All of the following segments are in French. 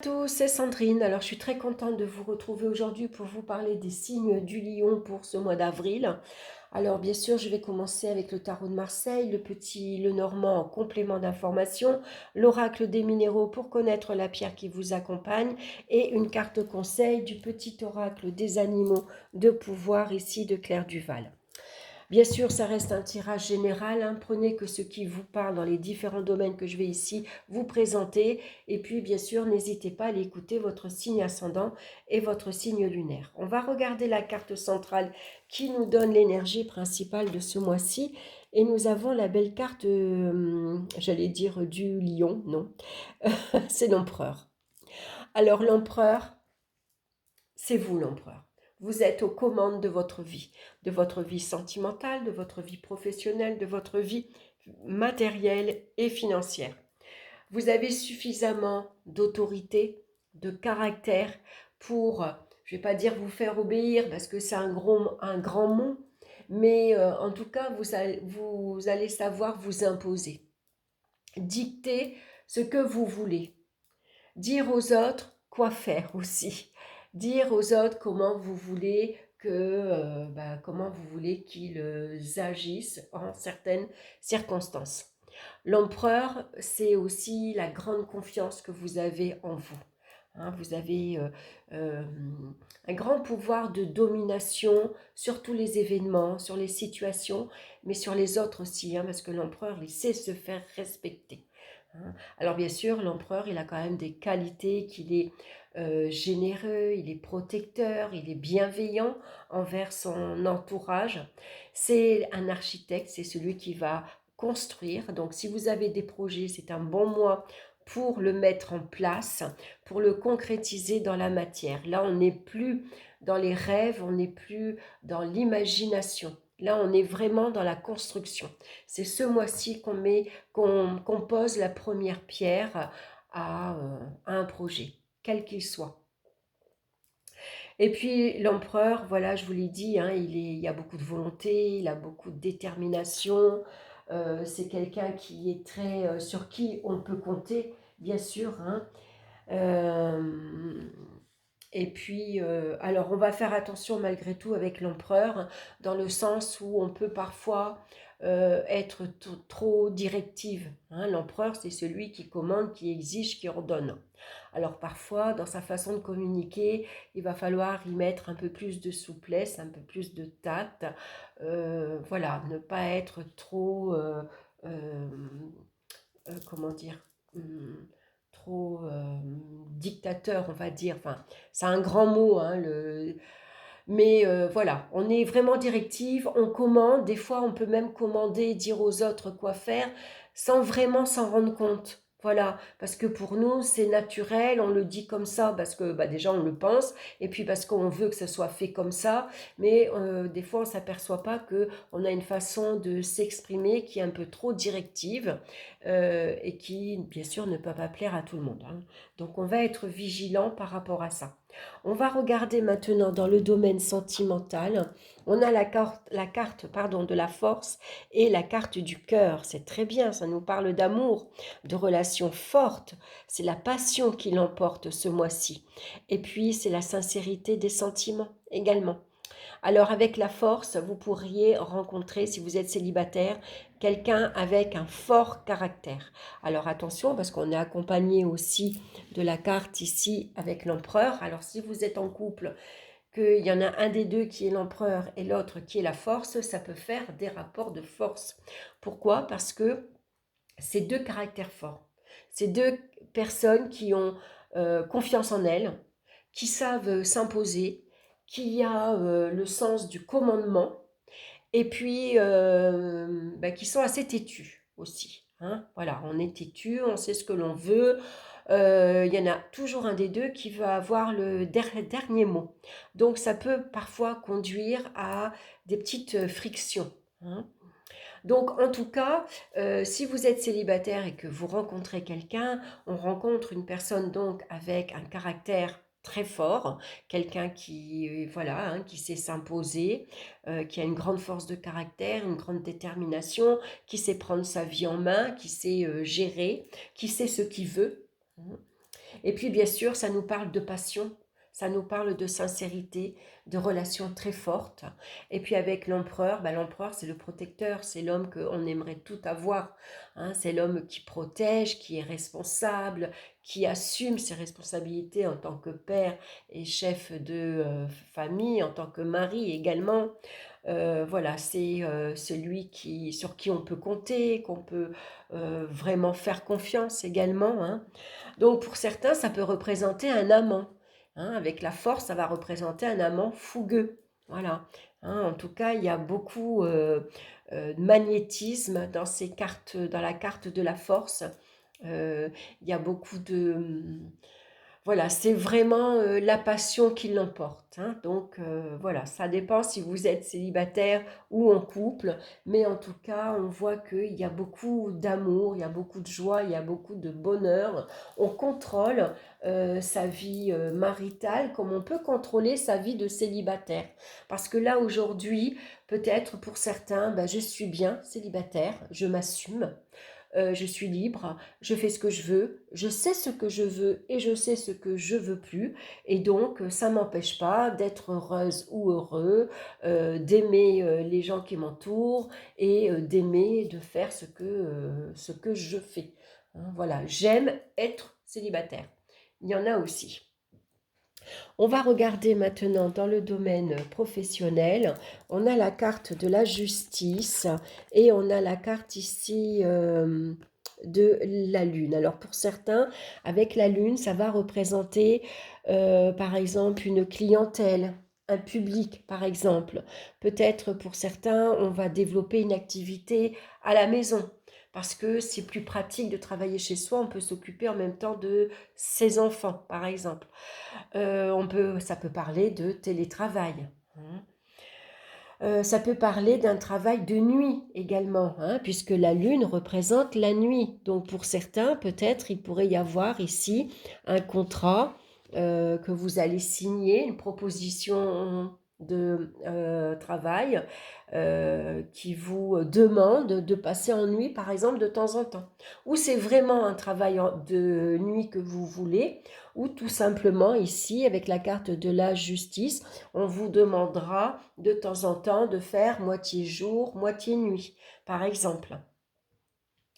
Bonjour à tous, c'est Sandrine. Alors, je suis très contente de vous retrouver aujourd'hui pour vous parler des signes du lion pour ce mois d'avril. Alors, bien sûr, je vais commencer avec le tarot de Marseille, le petit le normand en complément d'information, l'oracle des minéraux pour connaître la pierre qui vous accompagne et une carte conseil du petit oracle des animaux de pouvoir ici de Claire Duval. Bien sûr, ça reste un tirage général, hein. Prenez que ce qui vous parle dans les différents domaines que je vais ici vous présenter. Et puis, bien sûr, n'hésitez pas à aller écouter votre signe ascendant et votre signe lunaire. On va regarder la carte centrale qui nous donne l'énergie principale de ce mois-ci. Et nous avons la belle carte, j'allais dire du lion, non, c'est l'empereur. Alors l'empereur, c'est vous l'empereur. Vous êtes aux commandes de votre vie sentimentale, de votre vie professionnelle, de votre vie matérielle et financière. Vous avez suffisamment d'autorité, de caractère pour, je ne vais pas dire vous faire obéir parce que c'est un grand mot, mais en tout cas, vous allez savoir vous imposer, dicter ce que vous voulez. Dire aux autres quoi faire aussi. Dire aux autres comment vous voulez comment vous voulez qu'ils agissent en certaines circonstances. L'empereur, c'est aussi la grande confiance que vous avez en vous. Hein, vous avez euh, un grand pouvoir de domination sur tous les événements, sur les situations, mais sur les autres aussi, hein, parce que l'empereur, il sait se faire respecter. Hein. Alors bien sûr, l'empereur, il a quand même des qualités qu'il est généreux, il est protecteur, il est bienveillant envers son entourage. C'est un architecte, c'est celui qui va construire. Donc si vous avez des projets, c'est un bon mois pour le mettre en place, pour le concrétiser dans la matière. Là, on n'est plus dans les rêves, on n'est plus dans l'imagination. Là, on est vraiment dans la construction. C'est ce mois-ci qu'on pose la première pierre à un projet, quel qu'il soit. Et puis l'empereur, voilà, je vous l'ai dit, hein, il y a beaucoup de volonté, il a beaucoup de détermination. C'est quelqu'un qui est sur qui on peut compter, bien sûr. Hein. Euh, et puis, alors on va faire attention malgré tout avec l'empereur, dans le sens où on peut parfois être trop directive. Hein. L'empereur, c'est celui qui commande, qui exige, qui ordonne. Alors parfois, dans sa façon de communiquer, il va falloir y mettre un peu plus de souplesse, un peu plus de tact. Voilà, ne pas être trop, euh, comment dire, trop dictateur, on va dire. Enfin, c'est un grand mot, hein, mais voilà, on est vraiment directive, on commande. Des fois, on peut même commander, dire aux autres quoi faire, sans vraiment s'en rendre compte. Voilà, parce que pour nous, c'est naturel, on le dit comme ça, parce que déjà, on le pense, et puis parce qu'on veut que ça soit fait comme ça, mais des fois, on ne s'aperçoit pas qu'on a une façon de s'exprimer qui est un peu trop directive, et qui, bien sûr, ne peut pas plaire à tout le monde. Hein. Donc, on va être vigilant par rapport à ça. On va regarder maintenant dans le domaine sentimental. On a la carte pardon, de la force et la carte du cœur. C'est très bien, ça nous parle d'amour, de relations fortes. C'est la passion qui l'emporte ce mois-ci. Et puis, c'est la sincérité des sentiments également. Alors avec la force, vous pourriez rencontrer, si vous êtes célibataire, quelqu'un avec un fort caractère. Alors attention, parce qu'on est accompagné aussi de la carte ici avec l'empereur. Alors si vous êtes en couple, qu'il y en a un des deux qui est l'empereur et l'autre qui est la force, ça peut faire des rapports de force. Pourquoi? Parce que c'est deux caractères forts. C'est deux personnes qui ont confiance en elles, qui savent s'imposer, qui a le sens du commandement et puis qui sont assez têtus aussi. Hein. Voilà, on est têtu, on sait ce que l'on veut. Il y en a toujours un des deux qui va avoir le dernier mot. Donc ça peut parfois conduire à des petites frictions. Hein. Donc en tout cas, si vous êtes célibataire et que vous rencontrez quelqu'un, on rencontre une personne donc avec un caractère très fort, quelqu'un qui voilà, hein, qui sait s'imposer, qui a une grande force de caractère, une grande détermination, qui sait prendre sa vie en main, qui sait gérer, qui sait ce qu'il veut. Hein. Et puis bien sûr, ça nous parle de passion, ça nous parle de sincérité, de relations très fortes. Et puis avec l'empereur, l'empereur c'est le protecteur, c'est l'homme qu'on aimerait tout avoir, hein. C'est l'homme qui protège, qui est responsable, qui assume ses responsabilités en tant que père et chef de famille, en tant que mari également. Voilà, c'est celui sur qui on peut compter, qu'on peut vraiment faire confiance également, hein. Donc pour certains, ça peut représenter un amant, hein. Avec la force, ça va représenter un amant fougueux. Voilà, hein. En tout cas, il y a beaucoup de magnétisme dans ces cartes, dans la carte de la force. Il y a beaucoup de, voilà, c'est vraiment la passion qui l'emporte, hein. Donc voilà, ça dépend si vous êtes célibataire ou en couple, mais en tout cas, on voit qu'il y a beaucoup d'amour, il y a beaucoup de joie, il y a beaucoup de bonheur. On contrôle sa vie maritale comme on peut contrôler sa vie de célibataire. Parce que là, aujourd'hui, peut-être pour certains, je suis bien célibataire, je m'assume. Je suis libre, je fais ce que je veux, je sais ce que je veux et je sais ce que je veux plus. Et donc, ça ne m'empêche pas d'être heureuse ou heureux, d'aimer les gens qui m'entourent et d'aimer de faire ce que je fais, hein. Voilà, j'aime être célibataire. Il y en a aussi. On va regarder maintenant dans le domaine professionnel. On a la carte de la justice et on a la carte ici de la lune. Alors pour certains, avec la lune, ça va représenter par exemple une clientèle, un public par exemple. Peut-être pour certains, on va développer une activité à la maison parce que c'est plus pratique de travailler chez soi. On peut s'occuper en même temps de ses enfants par exemple. Ça peut parler de télétravail, hein. Ça peut parler d'un travail de nuit également, hein, puisque la lune représente la nuit. Donc pour certains, peut-être, il pourrait y avoir ici un contrat que vous allez signer, une proposition de travail qui vous demande de passer en nuit, par exemple, de temps en temps. Ou c'est vraiment un travail de nuit que vous voulez, ou tout simplement ici, avec la carte de la justice, on vous demandera de temps en temps de faire moitié jour, moitié nuit, par exemple.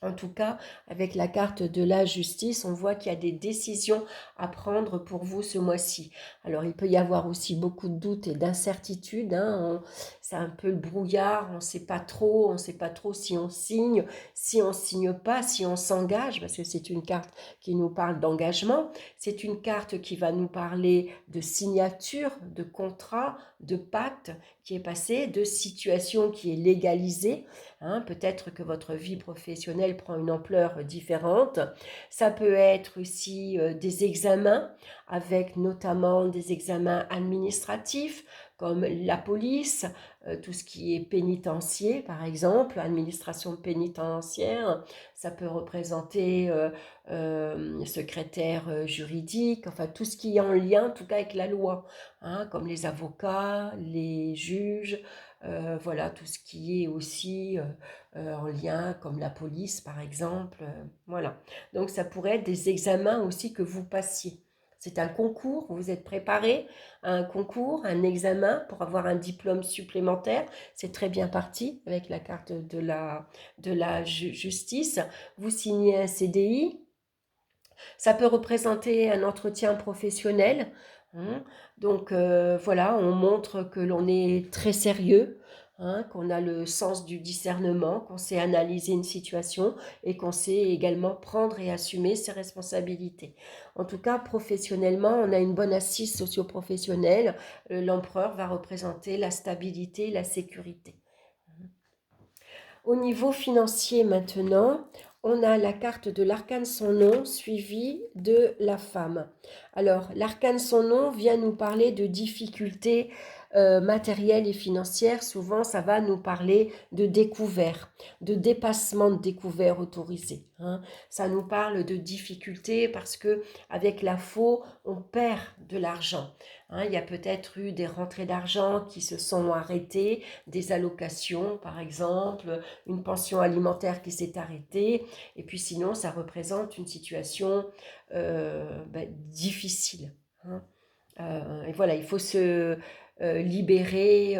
En tout cas, avec la carte de la justice, on voit qu'il y a des décisions à prendre pour vous ce mois-ci. Alors, il peut y avoir aussi beaucoup de doutes et d'incertitudes, hein. C'est un peu le brouillard, on ne sait pas trop si on signe pas, si on s'engage, parce que c'est une carte qui nous parle d'engagement. C'est une carte qui va nous parler de signature, de contrat, de pacte qui est passé, de situation qui est légalisée, hein. Peut-être que votre vie professionnelle prend une ampleur différente. Ça peut être aussi des examens, avec notamment des examens administratifs, comme la police, tout ce qui est pénitentiaire, par exemple, administration pénitentiaire. Ça peut représenter secrétaire juridique, enfin tout ce qui est en lien, en tout cas avec la loi, hein, comme les avocats, les juges, voilà, tout ce qui est aussi en lien, comme la police par exemple. Voilà. Donc ça pourrait être des examens aussi que vous passiez. C'est un concours, vous êtes préparé à un concours, un examen pour avoir un diplôme supplémentaire. C'est très bien parti avec la carte de la justice. Vous signez un CDI. Ça peut représenter un entretien professionnel, hein. Donc voilà, on montre que l'on est très sérieux, hein, qu'on a le sens du discernement, qu'on sait analyser une situation et qu'on sait également prendre et assumer ses responsabilités. En tout cas, professionnellement, on a une bonne assise socio-professionnelle. L'empereur va représenter la stabilité, la sécurité. Au niveau financier maintenant, on a la carte de l'arcane son nom suivie de la femme. Alors, l'arcane son nom vient nous parler de difficultés matérielle et financière, souvent ça va nous parler de découvert, de dépassement de découvert autorisé, hein. Ça nous parle de difficultés parce que avec la faux, on perd de l'argent, hein. Il y a peut-être eu des rentrées d'argent qui se sont arrêtées, des allocations par exemple, une pension alimentaire qui s'est arrêtée, et puis sinon ça représente une situation difficile, hein. Et voilà, il faut se libérer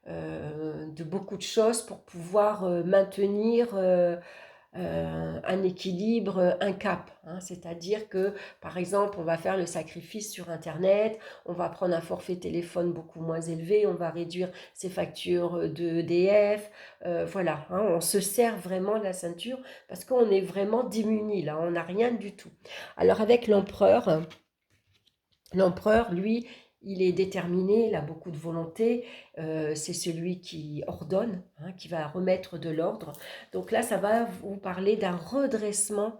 de beaucoup de choses pour pouvoir maintenir un équilibre, un cap, hein. C'est-à-dire que, par exemple, on va faire le sacrifice sur Internet, on va prendre un forfait téléphone beaucoup moins élevé, on va réduire ses factures de EDF, voilà, hein, on se serre vraiment de la ceinture parce qu'on est vraiment démunis là, on n'a rien du tout. Alors avec l'empereur, lui, il est déterminé, il a beaucoup de volonté, c'est celui qui ordonne, hein, qui va remettre de l'ordre. Donc là, ça va vous parler d'un redressement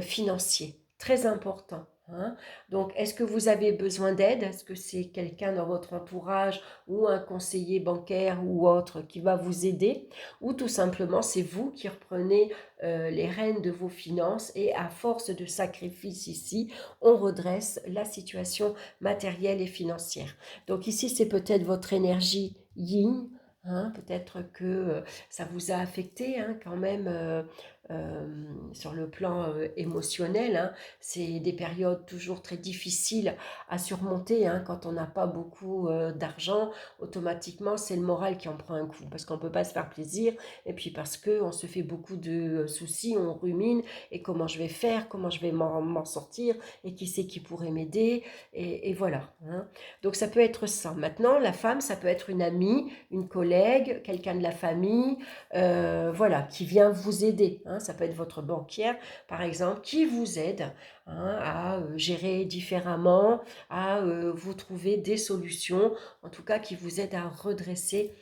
financier, très important, hein. Donc, est-ce que vous avez besoin d'aide? Est-ce que c'est quelqu'un dans votre entourage ou un conseiller bancaire ou autre qui va vous aider? Ou tout simplement, c'est vous qui reprenez les rênes de vos finances et à force de sacrifices ici, on redresse la situation matérielle et financière. Donc ici, c'est peut-être votre énergie yin, hein, peut-être que ça vous a affecté, hein, quand même sur le plan émotionnel, hein. C'est des périodes toujours très difficiles à surmonter, hein. Quand on n'a pas beaucoup d'argent, automatiquement, c'est le moral qui en prend un coup parce qu'on ne peut pas se faire plaisir et puis parce qu'on se fait beaucoup de soucis, on rumine et comment je vais faire, comment je vais m'en sortir et qui c'est qui pourrait m'aider et voilà, hein. Donc ça peut être ça. Maintenant, la femme, ça peut être une amie, une collègue, quelqu'un de la famille, voilà, qui vient vous aider, hein. Ça peut être votre banquière, par exemple, qui vous aide, hein, à gérer différemment, à vous trouver des solutions, en tout cas qui vous aide à redresser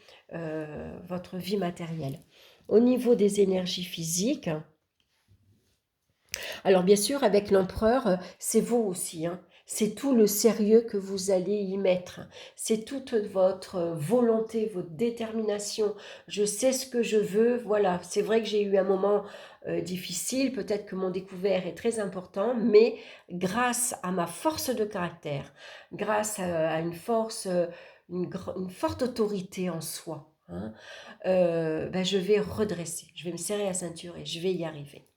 votre vie matérielle. Au niveau des énergies physiques, alors bien sûr, avec l'empereur, c'est vous aussi, hein. C'est tout le sérieux que vous allez y mettre. C'est toute votre volonté, votre détermination. Je sais ce que je veux. Voilà, c'est vrai que j'ai eu un moment difficile. Peut-être que mon découvert est très important, mais grâce à ma force de caractère, grâce à une force, une forte autorité en soi, hein, je vais redresser. Je vais me serrer la ceinture et je vais y arriver.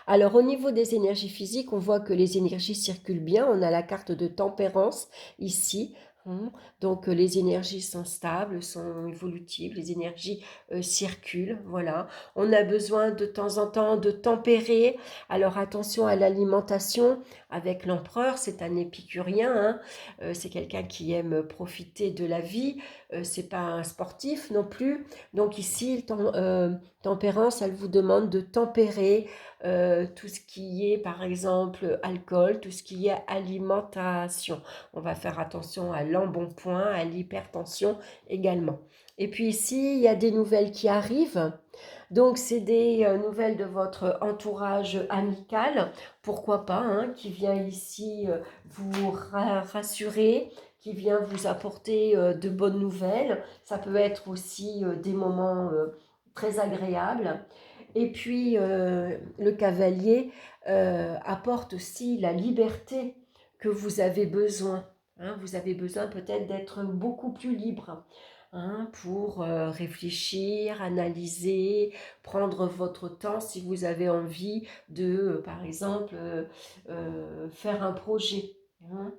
Alors au niveau des énergies physiques, on voit que les énergies circulent bien. On a la carte de tempérance ici, hein. Donc les énergies sont stables, sont évolutives, les énergies circulent, voilà. On a besoin de temps en temps de tempérer. Alors attention à l'alimentation. Avec l'empereur, c'est un épicurien, hein. C'est quelqu'un qui aime profiter de la vie. C'est pas un sportif non plus. Donc ici, tempérance, elle vous demande de tempérer tout ce qui est par exemple alcool, tout ce qui est alimentation. On va faire attention à l'embonpoint, à l'hypertension également. Et puis ici, il y a des nouvelles qui arrivent. Donc, c'est des nouvelles de votre entourage amical, pourquoi pas, hein, qui vient ici vous rassurer, qui vient vous apporter de bonnes nouvelles. Ça peut être aussi des moments très agréables. Et puis, le cavalier apporte aussi la liberté que vous avez besoin, hein. Vous avez besoin peut-être d'être beaucoup plus libre, hein, pour réfléchir, analyser, prendre votre temps si vous avez envie de, par exemple, faire un projet, hein.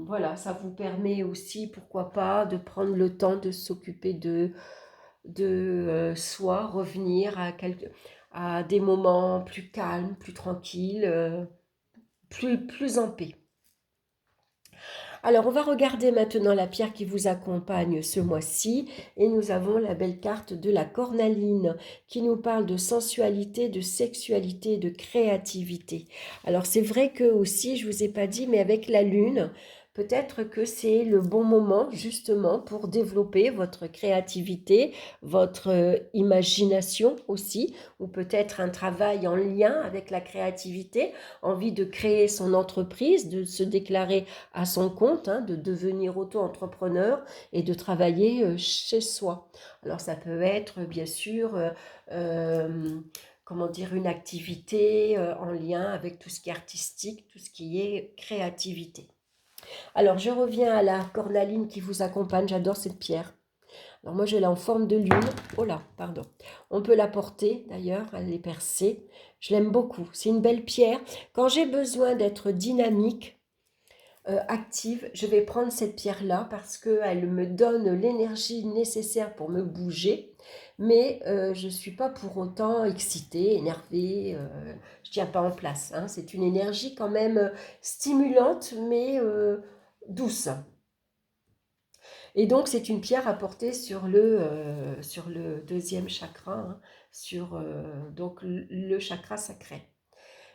Voilà, ça vous permet aussi, pourquoi pas, de prendre le temps de s'occuper de soi, revenir à des moments plus calmes, plus tranquilles, plus en paix. Alors, on va regarder maintenant la pierre qui vous accompagne ce mois-ci et nous avons la belle carte de la cornaline qui nous parle de sensualité, de sexualité, de créativité. Alors, c'est vrai que aussi, je ne vous ai pas dit, mais avec la lune, peut-être que c'est le bon moment justement pour développer votre créativité, votre imagination aussi, ou peut-être un travail en lien avec la créativité, envie de créer son entreprise, de se déclarer à son compte, hein, de devenir auto-entrepreneur et de travailler chez soi. Alors ça peut être bien sûr euh, comment dire, une activité en lien avec tout ce qui est artistique, tout ce qui est créativité. Alors, je reviens à la cornaline qui vous accompagne. J'adore cette pierre. Alors, moi, je l'ai en forme de lune. Oh là, pardon. On peut la porter, d'ailleurs. Elle est percée. Je l'aime beaucoup. C'est une belle pierre. Quand j'ai besoin d'être dynamique, active, je vais prendre cette pierre-là parce qu'elle me donne l'énergie nécessaire pour me bouger, mais je ne suis pas pour autant excitée, énervée, je ne tiens pas en place, hein. C'est une énergie quand même stimulante, mais douce. Et donc, c'est une pierre à porter sur le deuxième chakra, hein, sur donc le chakra sacré.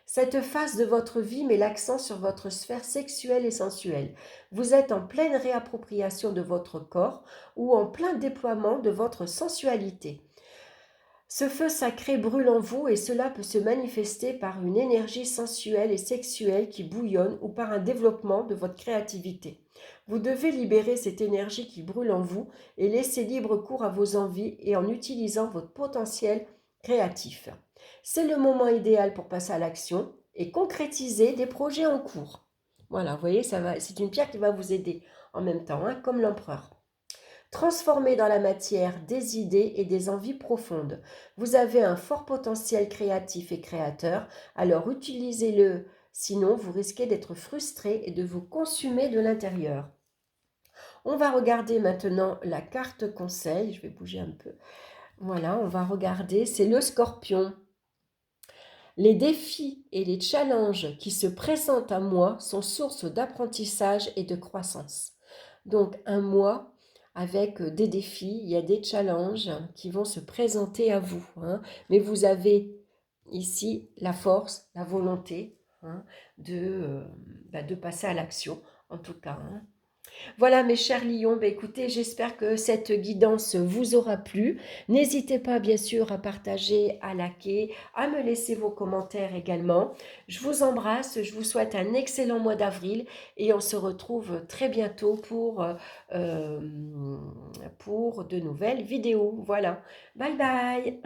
Cette phase de votre vie met l'accent sur votre sphère sexuelle et sensuelle. Vous êtes en pleine réappropriation de votre corps ou en plein déploiement de votre sensualité. Ce feu sacré brûle en vous et cela peut se manifester par une énergie sensuelle et sexuelle qui bouillonne ou par un développement de votre créativité. Vous devez libérer cette énergie qui brûle en vous et laisser libre cours à vos envies et en utilisant votre potentiel créatif. C'est le moment idéal pour passer à l'action et concrétiser des projets en cours. Voilà, vous voyez, c'est une pierre qui va vous aider en même temps, hein, comme l'empereur. Transformer dans la matière des idées et des envies profondes. Vous avez un fort potentiel créatif et créateur, alors utilisez-le, sinon vous risquez d'être frustré et de vous consumer de l'intérieur. On va regarder maintenant la carte conseil, je vais bouger un peu. Voilà, on va regarder, c'est le scorpion. Les défis et les challenges qui se présentent à moi sont source d'apprentissage et de croissance. Donc un mois avec des défis, il y a des challenges qui vont se présenter à vous, hein. Mais vous avez ici la force, la volonté, hein, de passer à l'action, en tout cas, hein. Voilà mes chers lions, écoutez, j'espère que cette guidance vous aura plu. N'hésitez pas bien sûr à partager, à liker, à me laisser vos commentaires également. Je vous embrasse, je vous souhaite un excellent mois d'avril et on se retrouve très bientôt euh, pour de nouvelles vidéos. Voilà, bye bye.